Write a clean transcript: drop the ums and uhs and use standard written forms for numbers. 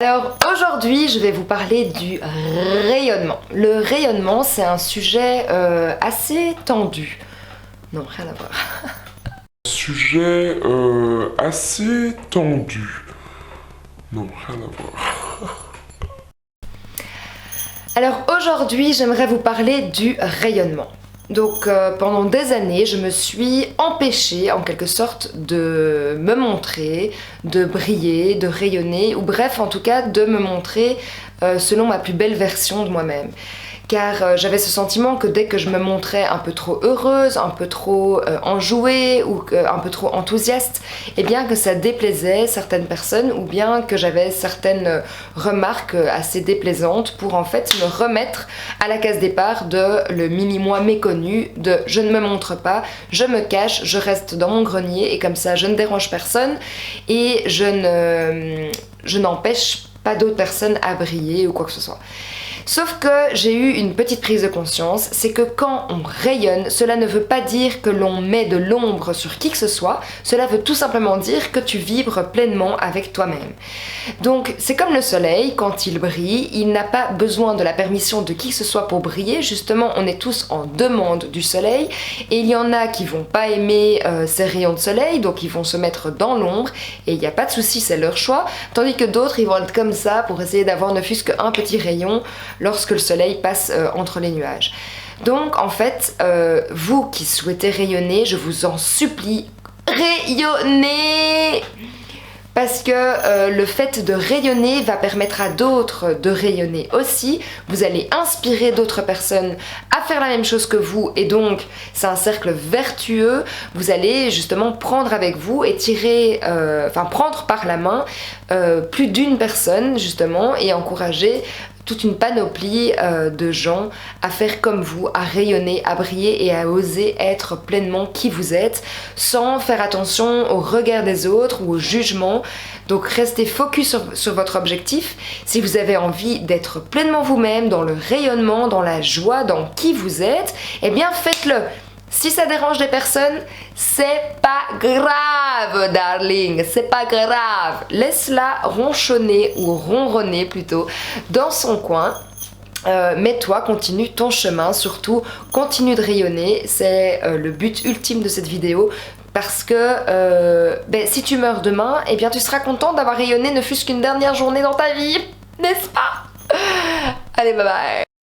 Alors aujourd'hui je vais vous parler du rayonnement. Le rayonnement c'est un sujet assez tendu. Non, rien à voir. Sujet assez tendu. Non, rien à voir. Alors aujourd'hui j'aimerais vous parler du rayonnement. Donc pendant des années je me suis empêchée en quelque sorte de me montrer, de briller, de rayonner, ou bref en tout cas de me montrer selon ma plus belle version de moi-même. Car j'avais ce sentiment que dès que je me montrais un peu trop heureuse, un peu trop enjouée ou un peu trop enthousiaste, eh bien que ça déplaisait certaines personnes ou bien que j'avais certaines remarques assez déplaisantes pour en fait me remettre à la case départ de le mini-moi méconnu, de je ne me montre pas, je me cache, je reste dans mon grenier et comme ça je ne dérange personne et je n'empêche pas d'autres personnes à briller ou quoi que ce soit. Sauf que j'ai eu une petite prise de conscience, c'est que quand on rayonne, cela ne veut pas dire que l'on met de l'ombre sur qui que ce soit, cela veut tout simplement dire que tu vibres pleinement avec toi-même. Donc c'est comme le soleil, quand il brille, il n'a pas besoin de la permission de qui que ce soit pour briller, justement on est tous en demande du soleil, et il y en a qui vont pas aimer ces rayons de soleil, donc ils vont se mettre dans l'ombre, et il n'y a pas de souci, c'est leur choix, tandis que d'autres ils vont être comme ça pour essayer d'avoir ne fût-ce qu'un petit rayon, lorsque le soleil passe entre les nuages. Donc en fait, vous qui souhaitez rayonner, je vous en supplie, rayonnez! Parce que le fait de rayonner va permettre à d'autres de rayonner aussi. Vous allez inspirer d'autres personnes à faire la même chose que vous et donc c'est un cercle vertueux. Vous allez justement prendre avec vous et tirer, prendre par la main plus d'une personne justement et encourager toute une panoplie de gens à faire comme vous, à rayonner, à briller et à oser être pleinement qui vous êtes, sans faire attention au regard des autres ou au jugement. Donc restez focus sur votre objectif. Si vous avez envie d'être pleinement vous-même, dans le rayonnement, dans la joie, dans qui vous êtes, eh bien faites-le. Si ça dérange des personnes, c'est pas grave, darling, c'est pas grave. Laisse-la ronchonner ou ronronner plutôt dans son coin. Mais toi, continue ton chemin, surtout continue de rayonner, c'est le but ultime de cette vidéo. Parce que si tu meurs demain, eh bien tu seras content d'avoir rayonné ne fût-ce qu'une dernière journée dans ta vie, n'est-ce pas? Allez, bye bye.